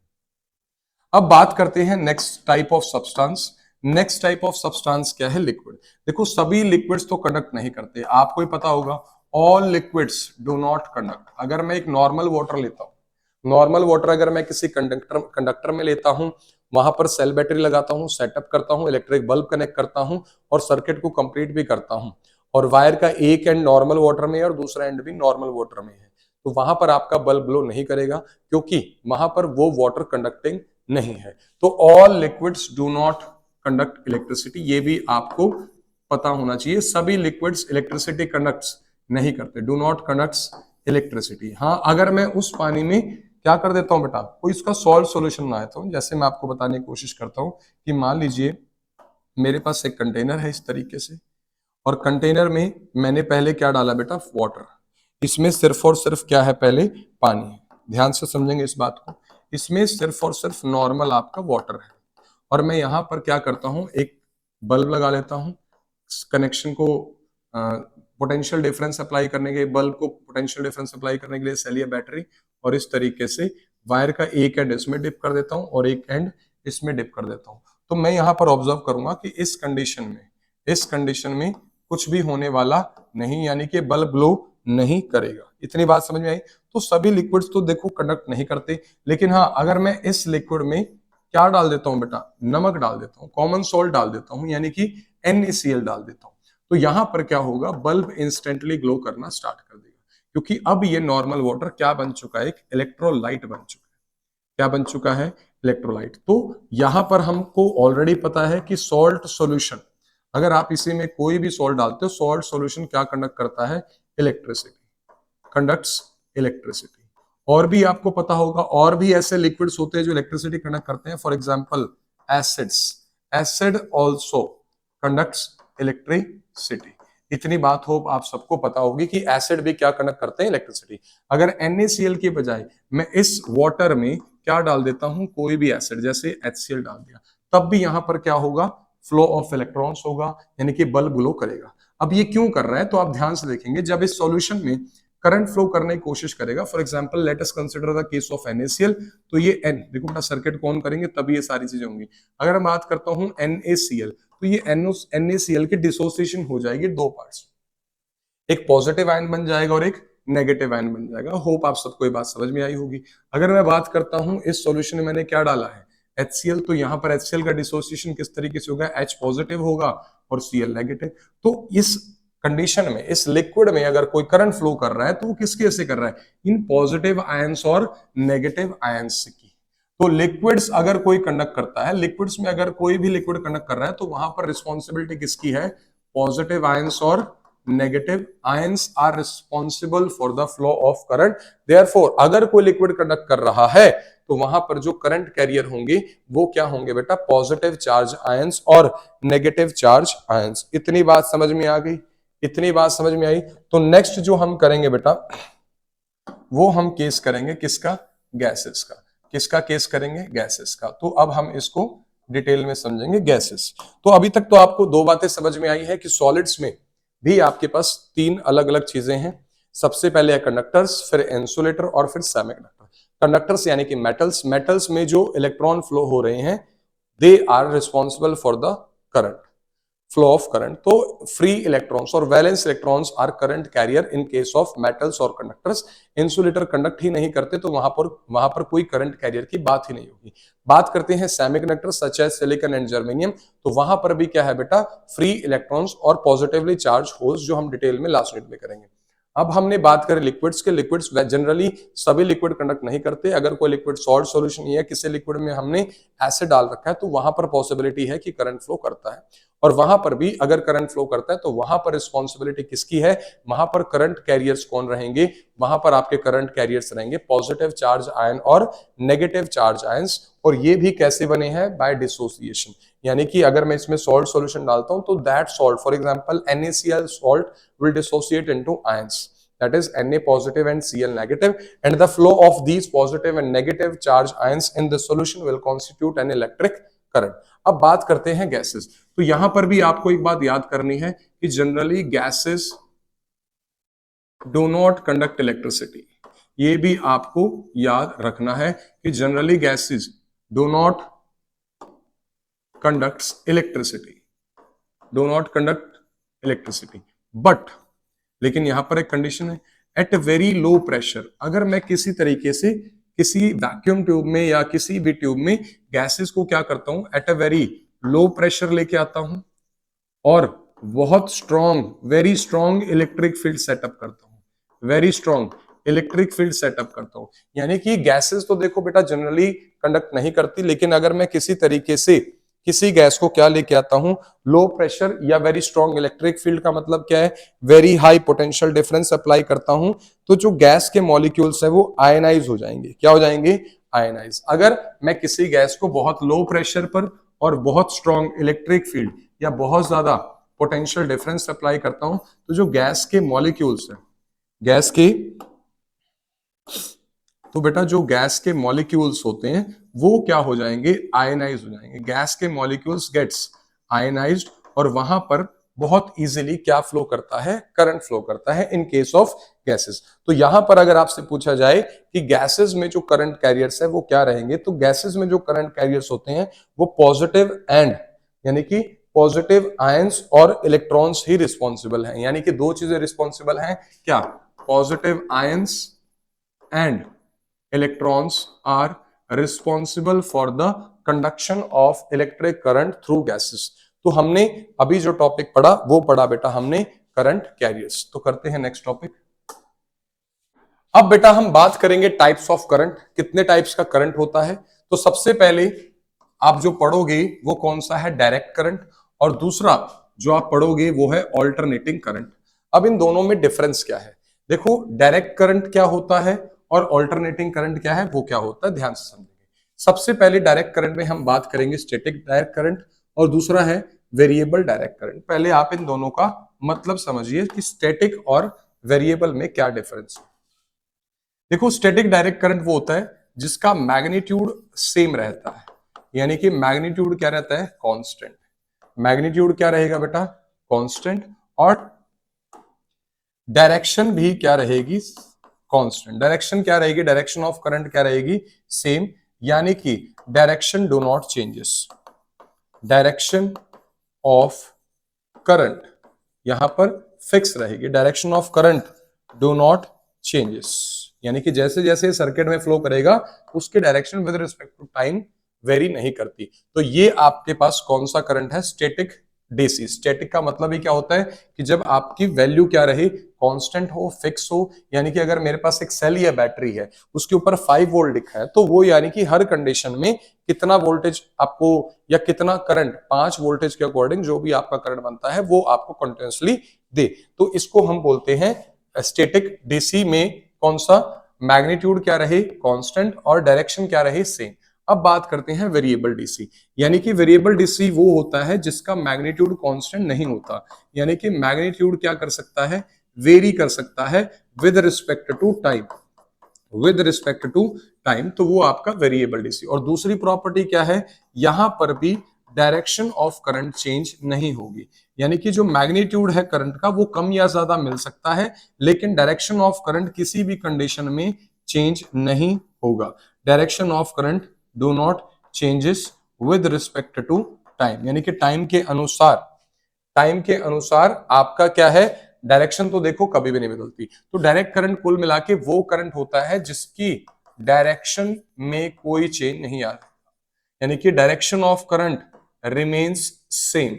अब बात करते हैं next type of substance. Next type of substance क्या है? लिक्विड। देखो सभी लिक्विड्स तो कंडक्ट नहीं करते, आपको ही पता होगा all liquids do not conduct. अगर मैं एक नॉर्मल वाटर लेता हूं, नॉर्मल वाटर अगर मैं किसी कंडक्टर में लेता हूं, वहां पर सेल बैटरी लगाता हूं, सेटअप करता हूं, इलेक्ट्रिक बल्ब कनेक्ट करता हूं और सर्किट को कंप्लीट भी करता हूं, और वायर का एक एंड नॉर्मल वाटर में है और दूसरा एंड भी नॉर्मल वाटर में है, तो वहां पर आपका बल्ब ग्लो नहीं करेगा, क्योंकि वहां पर वो वाटर कंडक्टिंग नहीं है। तो all liquids do not conduct electricity, ये भी आपको पता होना चाहिए। सभी लिक्विड्स इलेक्ट्रिसिटी कंडक्ट्स नहीं करते, डू नॉट कंडक्ट्स इलेक्ट्रिसिटी। हाँ, अगर मैं उस पानी में क्या कर देता हूं बेटा, कोई इसका सॉल्व सॉल्यूशन ना आता हूं, जैसे मैं आपको बताने की कोशिश करता हूं कि मान लीजिए मेरे पास एक कंटेनर है इस तरीके से, और कंटेनर में मैंने पहले क्या डाला बेटा, वाटर। इसमें सिर्फ और सिर्फ क्या है, पहले पानी है। ध्यान से समझेंगे इस बात को। इसमें सिर्फ और सिर्फ नॉर्मल आपका वाटर है, और मैं यहां पर क्या करता हूं, एक बल्ब लगा लेता हूं। कनेक्शन को पोटेंशियल डिफरेंस अप्लाई करने के, बल्ब को पोटेंशियल डिफरेंस अप्लाई करने के लिए सेल या बैटरी, और इस तरीके से वायर का एक एंड इसमें डिप कर देता हूं और एक एंड इसमें डिप कर देता हूं। तो मैं यहां पर ऑब्जर्व करूंगा कि इस कंडीशन में कुछ भी होने वाला नहीं, यानी कि बल्ब ग्लो नहीं करेगा। इतनी बात समझ में आई? तो सभी लिक्विड्स तो देखो कंडक्ट नहीं करते, लेकिन हाँ, अगर मैं इस लिक्विड में क्या डाल देता हूं बेटा, नमक डाल देता हूं, कॉमन सॉल्ट डाल देता हूं, यानी कि NaCl डाल देता हूं, तो यहां पर क्या होगा, बल्ब इंस्टेंटली ग्लो करना स्टार्ट कर देगा, क्योंकि अब ये नॉर्मल वाटर क्या बन चुका है, एक इलेक्ट्रोलाइट बन चुका है। क्या बन चुका है, इलेक्ट्रोलाइट। तो यहां पर हमको ऑलरेडी पता है कि सॉल्ट सॉल्यूशन, अगर आप इसी में कोई भी सॉल्ट डालते हो, सॉल्ट सॉल्यूशन क्या कंडक्ट करता है, इलेक्ट्रिसिटी, कंडक्ट्स इलेक्ट्रिसिटी। और भी आपको पता होगा, और भी ऐसे लिक्विड्स होते हैं जो इलेक्ट्रिसिटी कंडक्ट करते हैं। For example acids, acid also conducts electricity. इतनी बात हो आप सबको पता होगी कि एसिड भी क्या कंडक्ट करते हैं, इलेक्ट्रिसिटी। अगर NaCl के बजाय मैं इस वाटर में क्या डाल देता हूं, कोई भी एसिड, जैसे HCl डाल दिया, तब भी यहां पर क्या होगा, फ्लो ऑफ इलेक्ट्रॉन्स होगा, यानी कि बल्ब ग्लो करेगा। अब ये क्यों कर रहा है, तो आप ध्यान से देखेंगे, जब इस सॉल्यूशन में करंट फ्लो करने की कोशिश करेगा, for example let us consider the case of NaCl, तो ये N, देखो बेटा सर्किट को ऑन करेंगे तभी ये सारी चीजें होंगी। अगर मैं बात करता हूं NaCl, तो ये NaCl की डिसोसिएशन हो जाएगी दो पार्ट्स, एक पॉजिटिव आयन बन जाएगा और एक नेगेटिव आयन बन जाएगा। होप आप सबको ये बात समझ में आई होगी। अगर मैं बात करता हूं इस सॉल्यूशन में मैंने क्या डाला है, HCl, तो यहाँ पर HCl का डिसोसिएशन किस तरीके से होगा, H पॉजिटिव होगा और Cl नेगेटिव। तो इस कंडीशन में, इस लिक्विड में अगर कोई करंट फ्लो कर रहा है तो वो किसके से कर रहा है, इन पॉजिटिव आयंस और नेगेटिव आयंस की। तो लिक्विड्स अगर कोई कंडक्ट करता है, लिक्विड्स में अगर कोई भी लिक्विड कंडक्ट कर रहा है, तो वहां पर रिस्पॉन्सिबिलिटी किसकी है, पॉजिटिव आयंस और negative ions are responsible for the flow of current. Therefore अगर कोई लिक्विड कंडक्ट कर रहा है तो वहां पर जो करंट कैरियर होंगे वो क्या होंगे बेटा, पॉजिटिव चार्ज आयंस और नेगेटिव चार्ज आयंस। इतनी बात समझ में आ गई? इतनी बात समझ में आई? तो नेक्स्ट जो हम करेंगे बेटा, वो हम केस करेंगे किसका, गैसेस का। किसका केस करेंगे, गैसेस का। तो अब हम इसको डिटेल में समझेंगे, गैसेस। तो अभी तक तो आपको दो बातें समझ में आई है कि सॉलिड्स में भी आपके पास तीन अलग अलग चीजें हैं। सबसे पहले है कंडक्टर्स, फिर इंसुलेटर और फिर सेमीकंडक्टर। कंडक्टर्स यानी कि मेटल्स, मेटल्स में जो इलेक्ट्रॉन फ्लो हो रहे हैं, they are responsible for the current, flow of current. तो फ्री इलेक्ट्रॉन्स और valence electrons are current carrier in case of metals और कंडक्टर्स। इंसुलेटर कंडक्ट ही नहीं करते तो वहां पर कोई करंट कैरियर की बात ही नहीं होगी। बात करते हैं semiconductor such as silicon and germanium, तो वहां पर भी क्या है बेटा, फ्री इलेक्ट्रॉन्स और पॉजिटिवली चार्ज होल्स, जो हम डिटेल में लास्ट यूनिट में करेंगे। अब हमने बात करें लिक्विड्स के। लिक्विड्स जनरली सभी लिक्विड कंडक्ट नहीं करते। अगर कोई लिक्विड सॉल्ट सॉल्यूशन या किसी लिक्विड में हमने एसिड डाल रखा है तो वहां पर पॉसिबिलिटी है कि करंट फ्लो करता है, और वहां पर भी अगर करंट फ्लो करता है तो वहां पर रिस्पॉन्सिबिलिटी किसकी है, वहां पर करंट कैरियर्स कौन रहेंगे, वहां पर आपके करंट कैरियर्स रहेंगे पॉजिटिव चार्ज आयन और नेगेटिव चार्ज आयंस। और ये भी कैसे बने हैं, बाय डिसोसिएशन, यानी कि अगर मैं इसमें सॉल्ट सॉल्यूशन डालता हूं तो that salt, for example NaCl salt will dissociate into ions, that is Na positive and Cl negative, and the flow of these positive and negative charge ions in the solution will constitute an electric current. अब बात करते हैं gases. तो यहां पर भी आपको एक बात याद करनी है कि generally gases do not conduct electricity. ये भी आपको याद रखना है कि generally gases do not conduct electricity, do not conduct electricity, but लेकिन यहां पर एक कंडीशन है, एट वेरी लो प्रेशर। अगर मैं किसी तरीके से किसी वैक्यूम ट्यूब में या किसी भी ट्यूब में गैसेस को क्या करता हूं, at a very low pressure लेके आता हूं और बहुत strong, very strong electric field setup करता हूं, very strong electric field setup करता हूं। यानी कि गैसेस तो देखो बेटा जनरली कंडक्ट नहीं करती, लेकिन अगर मैं किसी तरीके से किसी गैस को क्या लेके आता हूं, लो प्रेशर या वेरी स्ट्रॉन्ग इलेक्ट्रिक फील्ड का मतलब क्या है, very high potential difference apply करता हूं, तो जो गैस के मॉलिक्यूल्स है वो आयनाइज हो जाएंगे। क्या हो जाएंगे? आयनाइज। अगर मैं किसी गैस को बहुत लो प्रेशर पर और बहुत स्ट्रॉन्ग इलेक्ट्रिक फील्ड या बहुत ज्यादा पोटेंशियल डिफरेंस अप्लाई करता हूं, तो जो गैस के मॉलिक्यूल्स है, गैस के, तो बेटा जो गैस के मॉलिक्यूल्स होते हैं वो क्या हो जाएंगे? आयनाइज हो जाएंगे। गैस के मॉलिक्यूल्स गेट्स आयनाइज्ड और वहां पर बहुत इजीली क्या फ्लो करता है? करंट फ्लो करता है इन केस ऑफ गैसेस। तो यहां पर अगर आपसे पूछा जाए कि गैसेस में जो करंट कैरियर्स है वो क्या रहेंगे, तो गैसेस में जो करंट कैरियर्स होते हैं वो पॉजिटिव एंड, यानी कि पॉजिटिव आयंस और इलेक्ट्रॉन्स ही रिस्पॉन्सिबल हैं। यानी कि दो चीजें रिस्पॉन्सिबल हैं, क्या? Positive ions and electrons are responsible for the conduction of electric current through gases। तो हमने अभी जो टॉपिक पढ़ा वो पढ़ा बेटा हमने करंट कैरियर्स। तो करते हैं नेक्स्ट टॉपिक। अब बेटा हम बात करेंगे टाइप्स ऑफ करंट, कितने टाइप्स का करंट होता है। तो सबसे पहले आप जो पढ़ोगे वो कौन सा है? डायरेक्ट करंट, और दूसरा जो आप पढ़ोगे वो है ऑल्टरनेटिंग करंट। अब इन दोनों में डिफरेंस क्या है? देखो डायरेक्ट करंट क्या होता है और ऑल्टरनेटिंग करंट क्या है, वो क्या होता है, ध्यान से समझेंगे। सबसे पहले डायरेक्ट करंट में हम बात करेंगे स्टैटिक डायरेक्ट करंट, और दूसरा है वेरिएबल डायरेक्ट करंट। पहले आप इन दोनों का मतलब समझिए कि स्टैटिक और वेरिएबल में क्या डिफरेंस है। देखो स्टैटिक डायरेक्ट करंट वो होता है जिसका मैग्नीट्यूड सेम रहता है, यानी कि मैग्नीट्यूड क्या रहता है? कांस्टेंट। मैग्नीट्यूड क्या रहेगा बेटा? कांस्टेंट। और डायरेक्शन भी क्या रहेगी? कांस्टेंट। डायरेक्शन क्या रहेगी? डायरेक्शन ऑफ करंट क्या रहेगी? सेम, यानी कि direction do not changes. Direction of current यहां पर फिक्स रहेगी। Direction of current do not changes, यानी कि जैसे जैसे सर्किट में फ्लो करेगा उसके direction with respect to time vary नहीं करती। तो ये आपके पास कौन सा करंट है? Static DC. स्टैटिक का मतलब ही क्या होता है कि जब आपकी वैल्यू क्या रहे? कांस्टेंट हो, फिक्स हो। यानी कि अगर मेरे पास एक सेल या बैटरी है उसके ऊपर 5 वोल्ट लिखा है, तो वो यानी कि हर कंडीशन में कितना वोल्टेज आपको या कितना करंट, 5 वोल्टेज के अकॉर्डिंग जो भी आपका करंट बनता है वो आपको कंटिन्यूअसली दे। तो इसको हम बोलते हैं स्टैटिक डीसी में कौन सा? मैग्नीट्यूड क्या रहे? कांस्टेंट, और डायरेक्शन क्या रहे? सेम। अब बात करते हैं वेरिएबल डीसी, यानी कि वेरिएबल डीसी वो होता है जिसका मैग्नीट्यूड कांस्टेंट नहीं होता, यानी कि मैग्नीट्यूड क्या कर सकता है? वेरी कर सकता है with respect to time, with respect to time. तो वो आपका वेरिएबल डीसी। और दूसरी प्रॉपर्टी क्या है? यहां पर भी डायरेक्शन ऑफ करंट चेंज नहीं होगी, यानी कि जो मैग्नीट्यूड है करंट का वो कम या ज्यादा मिल सकता है, लेकिन डायरेक्शन ऑफ करंट किसी भी कंडीशन में चेंज नहीं होगा। Direction of current do not changes with respect to time, यानी कि टाइम के अनुसार, टाइम के अनुसार आपका क्या है? डायरेक्शन तो देखो कभी भी नहीं बदलती। तो डायरेक्ट करंट कुल मिला के वो करंट होता है जिसकी डायरेक्शन में कोई चेंज नहीं आ रहा, यानी कि direction of current remains same.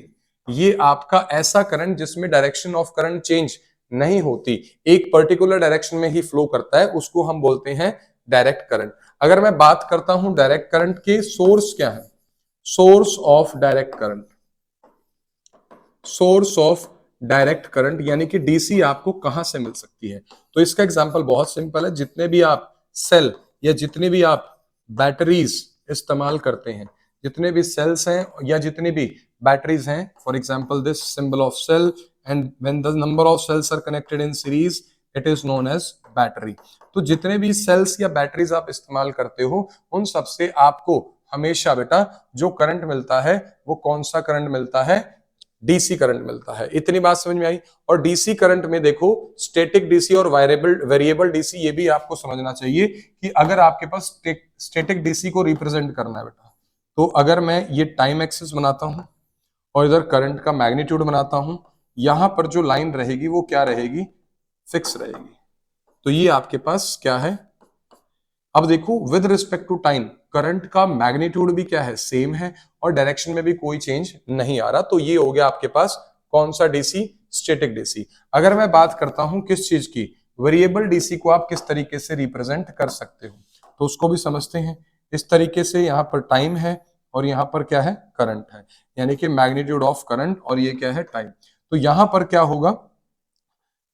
ये आपका ऐसा करंट जिसमें डायरेक्शन ऑफ करंट चेंज नहीं होती, एक पर्टिकुलर डायरेक्शन में ही फ्लो करता है, उसको हम बोलते हैं डायरेक्ट करंट। अगर मैं बात करता हूं डायरेक्ट करंट के सोर्स क्या है? Source of direct current, source of direct current यानी कि डीसी आपको कहां से मिल सकती है? तो इसका एग्जांपल बहुत सिंपल है। जितने भी आप सेल या जितने भी आप बैटरीज इस्तेमाल करते हैं, जितने भी सेल्स हैं या जितनी भी बैटरीज हैं, for example this symbol of cell, and when the number of cells are connected in series it is known as battery. तो जितने भी सेल्स या बैटरीज आप इस्तेमाल करते हो उन सबसे आपको हमेशा बेटा जो करंट मिलता है वो कौन सा करंट मिलता है, डीसी करंट मिलता है। इतनी बात समझ में आई। और डीसी करंट में देखो स्टैटिक डीसी और वेरिएबल डीसी, ये भी आपको समझना चाहिए कि अगर आपके पास स्टैटिक डीसी को रिप्रेजेंट करना है बेटा, तो अगर मैं ये टाइम एक्सिस बनाता हूं और इधर करंट का मैग्नीट्यूड बनाता हूं, यहां पर जो लाइन रहेगी वो क्या रहेगी, फिक्स रहेगी। तो ये आपके पास क्या है, अब देखो with respect to time current का मैग्नीट्यूड भी क्या है, सेम है, और डायरेक्शन में भी कोई चेंज नहीं आ रहा। तो ये हो गया आपके पास कौन सा डीसी, स्टैटिक डीसी। अगर मैं बात करता हूं किस चीज की, वेरिएबल डीसी को आप किस तरीके से रिप्रेजेंट कर सकते हो, तो उसको भी समझते हैं। इस तरीके से यहाँ पर टाइम है और यहाँ पर क्या है, करंट है, यानी कि मैग्नीट्यूड ऑफ करंट, और ये क्या है, टाइम। तो यहां पर क्या होगा,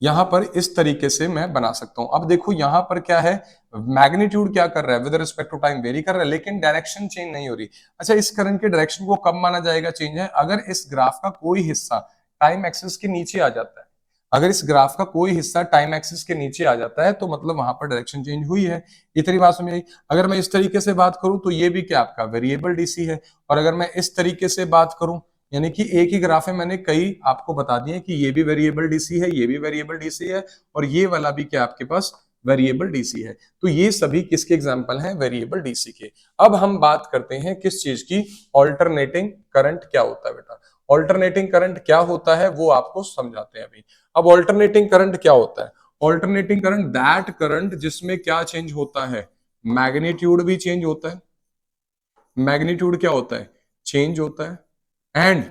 यहां पर इस तरीके से मैं बना सकता हूं। अब देखो यहां पर क्या है, मैग्नीट्यूड क्या कर रहा है, with respect to time vary कर रहा है, लेकिन डायरेक्शन चेंज नहीं हो रही। अच्छा, इस करंट के डायरेक्शन को कब माना जाएगा चेंज है, अगर इस ग्राफ का कोई हिस्सा टाइम एक्सिस के नीचे आ जाता है। अगर इस ग्राफ का कोई हिस्सा टाइम एक्सिस के नीचे आ जाता है तो मतलब वहां पर डायरेक्शन चेंज हुई है। इतनी बात समझ आई। अगर मैं इस तरीके से बात करूं तो ये भी क्या आपका वेरिएबल डीसी है, और अगर मैं इस तरीके से बात करूं, यानी कि एक ही ग्राफ है, मैंने कई आपको बता दिए कि ये भी वेरिएबल डीसी है, ये भी वेरिएबल डीसी है, और ये वाला भी क्या आपके पास वेरिएबल डीसी है। तो ये सभी किसके एग्जांपल हैं, वेरिएबल डीसी के। अब हम बात करते हैं किस चीज की, ऑल्टरनेटिंग करंट क्या होता है बेटा। ऑल्टरनेटिंग करंट क्या होता है वो आपको समझाते हैं अभी। अब ऑल्टरनेटिंग करंट क्या होता है, ऑल्टरनेटिंग करंट दैट करंट जिसमें क्या चेंज होता है, मैग्नीट्यूड भी चेंज होता है, मैग्नीट्यूड क्या होता है, चेंज होता है, and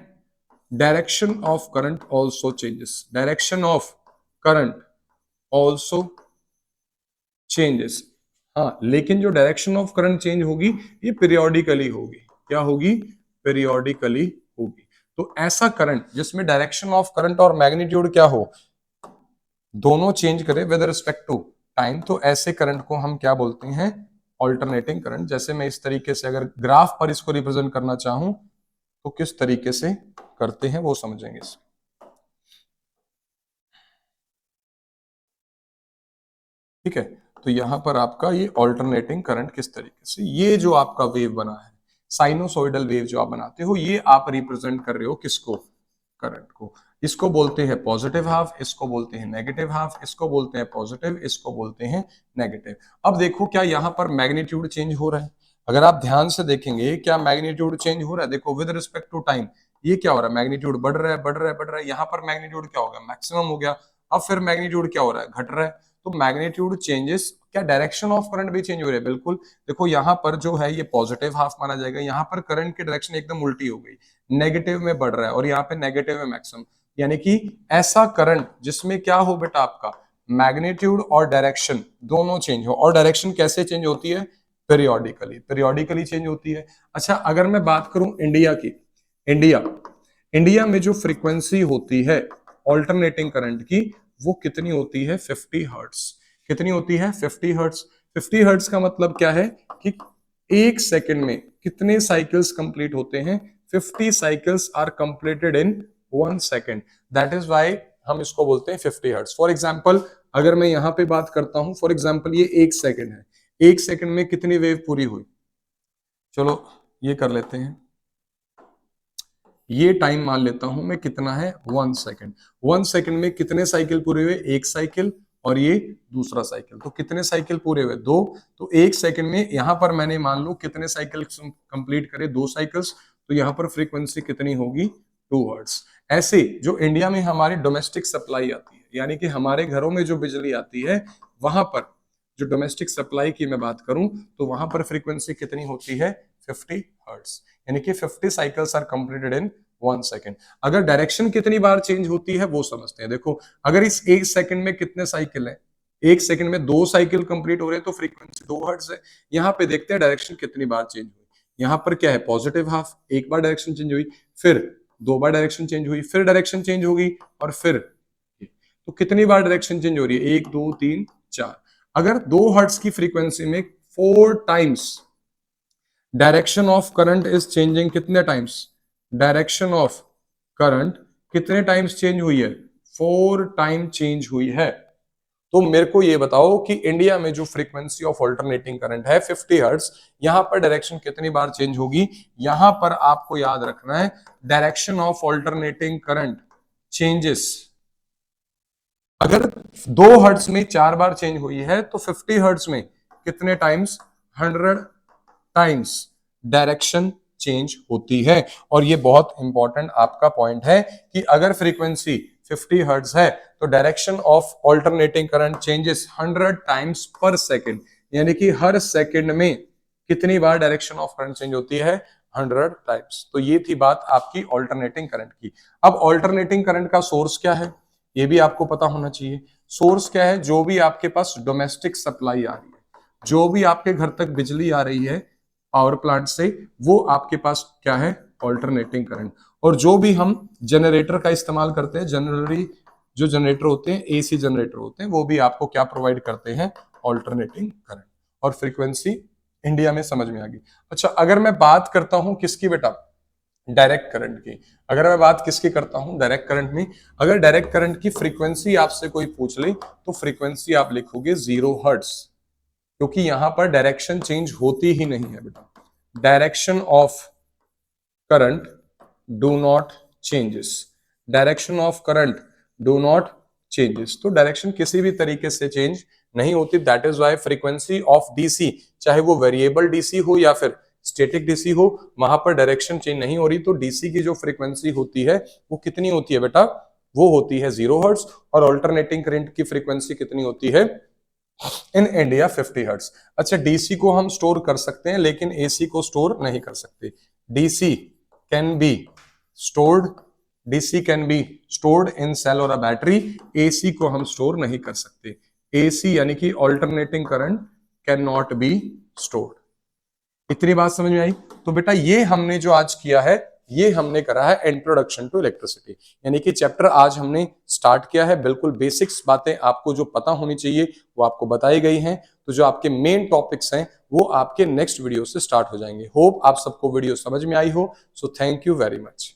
direction of current also changes, direction of current also changes. हाँ, लेकिन जो डायरेक्शन ऑफ करंट चेंज होगी ये पीरियोडिकली होगी, क्या होगी, पीरियोडिकली होगी। तो ऐसा करंट जिसमें डायरेक्शन ऑफ करंट और मैग्नीट्यूड क्या हो, दोनों चेंज करे विद रिस्पेक्ट टू टाइम, तो ऐसे करंट को हम क्या बोलते हैं, ऑल्टरनेटिंग करंट। जैसे मैं इस तरीके से अगर ग्राफ पर इसको रिप्रेजेंट करना चाहूं तो किस तरीके से करते हैं वो समझेंगे। ठीक है, तो यहां पर आपका ये ऑल्टरनेटिंग करंट किस तरीके से, ये जो आपका वेव बना है, साइनोसॉइडल वेव जो आप बनाते हो, ये आप रिप्रेजेंट कर रहे हो किसको, करंट को। इसको बोलते हैं पॉजिटिव हाफ, इसको बोलते हैं नेगेटिव हाफ, इसको बोलते हैं पॉजिटिव, इसको बोलते हैं नेगेटिव। अब देखो क्या यहां पर मैग्नीट्यूड चेंज हो रहा है, अगर आप ध्यान से देखेंगे क्या मैग्नीट्यूड चेंज हो रहा है, देखो विद रिस्पेक्ट टू टाइम ये क्या हो रहा है, मैग्नीट्यूड बढ़ रहा है, बढ़ रहा है, बढ़ रहा है, यहाँ पर मैग्नीट्यूड क्या हो गया, मैक्सिमम हो गया। अब फिर मैग्नीट्यूड क्या हो रहा है, घट रहा है। तो मैग्नीट्यूड चेंजेस, क्या डायरेक्शन ऑफ करंट भी चेंज हो रही है, बिल्कुल। देखो यहाँ पर जो है ये पॉजिटिव हाफ माना जाएगा, यहाँ पर करंट की डायरेक्शन एकदम उल्टी हो गई, नेगेटिव में बढ़ रहा है, और यहाँ पे नेगेटिव में मैक्सिमम। यानी कि ऐसा करंट जिसमें क्या हो बेटा आपका, मैग्नीट्यूड और डायरेक्शन दोनों चेंज हो। और डायरेक्शन कैसे चेंज होती है, पीरियोडिकली, पीरियोडिकली चेंज होती है। अच्छा, अगर मैं बात करूं इंडिया की, इंडिया इंडिया में जो फ्रीक्वेंसी होती है ऑल्टरनेटिंग करंट की, वो कितनी होती है, 50 हर्ट्स। कितनी होती है, 50 हर्ट्स। 50 हर्ट्स का मतलब क्या है कि एक सेकंड में कितने साइकिल्स कंप्लीट होते हैं, 50 cycles are completed in 1 second, that is why हम इसको बोलते हैं 50 हर्ट्स। फॉर एग्जांपल अगर मैं यहां पे बात करता हूं, फॉर एग्जांपल ये 1 सेकंड है, 1 सेकंड में कितनी वेव पूरी हुई, चलो ये कर लेते हैं, ये टाइम मान लेता हूं मैं कितना है, 1 सेकंड। 1 सेकंड में कितने साइकिल पूरे हुए, 1 साइकिल, और ये दूसरा साइकिल, तो कितने साइकिल पूरे हुए, 2। तो 1 सेकंड में यहां पर मैंने मान लो कितने साइकिल कंप्लीट करे, 2 साइकिल्स, तो यहां पर फ्रीक्वेंसी कितनी होगी, 2 हर्ट्ज। ऐसे जो इंडिया में हमारी डोमेस्टिक सप्लाई आती है, यानी कि हमारे घरों में जो बिजली आती है, वहां पर जो डोमेस्टिक सप्लाई की मैं बात करूं तो वहां पर फ्रीक्वेंसी कितनी होती है, 50 हर्ट्ज, यानी कि 50 cycles are completed in 1 second. अगर डायरेक्शन कितनी बार चेंज होती है वो समझते हैं। देखो अगर इस 1 सेकंड में कितने साइकिल है, 1 सेकंड में 2 साइकिल कंप्लीट हो रहे हैं तो फ्रीक्वेंसी 2 हर्ट्ज है। यहाँ पे देखते हैं डायरेक्शन कितनी बार चेंज हुई, यहाँ पर क्या है, पॉजिटिव हाफ, एक बार डायरेक्शन चेंज हुई, फिर 2 बार डायरेक्शन चेंज हुई, फिर डायरेक्शन चेंज होगी, और फिर तो कितनी बार डायरेक्शन चेंज हो रही है, 1 2 3 4। अगर 2 हर्ट्ज की फ्रीक्वेंसी में 4 times direction of current is changing कितने टाइम्स, डायरेक्शन ऑफ करंट कितने टाइम्स चेंज हुई है, 4 टाइम चेंज हुई है। तो मेरे को ये बताओ कि इंडिया में जो फ्रीक्वेंसी ऑफ अल्टरनेटिंग करंट है 50 हर्ट्ज, यहां पर डायरेक्शन कितनी बार चेंज होगी। यहां पर आपको याद रखना है direction of alternating current changes, अगर 2 हर्ट्ज में 4 बार चेंज हुई है तो 50 हर्ट्ज में कितने टाइम्स, 100 टाइम्स डायरेक्शन चेंज होती है। और ये बहुत इंपॉर्टेंट आपका पॉइंट है कि अगर फ्रीक्वेंसी 50 हर्ट्ज है तो direction of alternating current changes 100 times पर सेकंड, यानी कि हर सेकंड में कितनी बार डायरेक्शन ऑफ करंट चेंज होती है, 100 टाइम्स। तो ये थी बात आपकी अल्टरनेटिंग करंट की। अब अल्टरनेटिंग करंट का सोर्स क्या है, ये भी आपको पता होना चाहिए। सोर्स क्या है, जो भी आपके पास डोमेस्टिक सप्लाई आ रही है, जो भी आपके घर तक बिजली आ रही है पावर प्लांट से, वो आपके पास क्या है, अल्टरनेटिंग करंट। और जो भी हम जनरेटर का इस्तेमाल करते हैं, जनरली जो जनरेटर होते हैं, एसी जनरेटर होते हैं, वो भी आपको क्या प्रोवाइड करते हैं, अल्टरनेटिंग करंट। और फ्रीक्वेंसी इंडिया में समझ में आ गई। अच्छा, अगर मैं बात करता हूं किसकी बेटा, डायरेक्ट करंट की, अगर मैं बात किसकी करता हूं, डायरेक्ट करंट में, अगर डायरेक्ट करंट की फ्रीक्वेंसी आपसे कोई पूछ ले तो फ्रीक्वेंसी आप लिखोगे 0 हर्ट्ज, क्योंकि यहां पर डायरेक्शन चेंज होती ही नहीं है बेटा। Direction of current do not changes, direction of current do not changes. तो डायरेक्शन किसी भी तरीके से चेंज नहीं होती। That is why frequency of DC, चाहे वो वेरिएबल डीसी हो या फिर स्टैटिक डीसी हो, वहां पर डायरेक्शन चेंज नहीं हो रही। तो डीसी की जो फ्रीक्वेंसी होती है वो कितनी होती है बेटा, वो होती है 0 हर्ट्ज। और अल्टरनेटिंग करंट की फ्रीक्वेंसी कितनी होती है इन इंडिया, 50 हर्ट्ज। अच्छा, डीसी को हम स्टोर कर सकते हैं लेकिन एसी को स्टोर नहीं कर सकते। DC can be stored, DC can be stored in cell और अ बैटरी, एसी को हम स्टोर नहीं कर सकते। एसी यानी कि alternating current can not be stored. इतनी बात समझ में आई। तो बेटा ये हमने जो आज किया है, ये हमने करा है इंट्रोडक्शन टू इलेक्ट्रिसिटी, यानी कि चैप्टर आज हमने स्टार्ट किया है। बिल्कुल बेसिक्स बातें आपको जो पता होनी चाहिए वो आपको बताई गई हैं। तो जो आपके मेन टॉपिक्स हैं वो आपके नेक्स्ट वीडियो से स्टार्ट हो जाएंगे। होप आप सबको वीडियो समझ में आई हो। So thank you very much.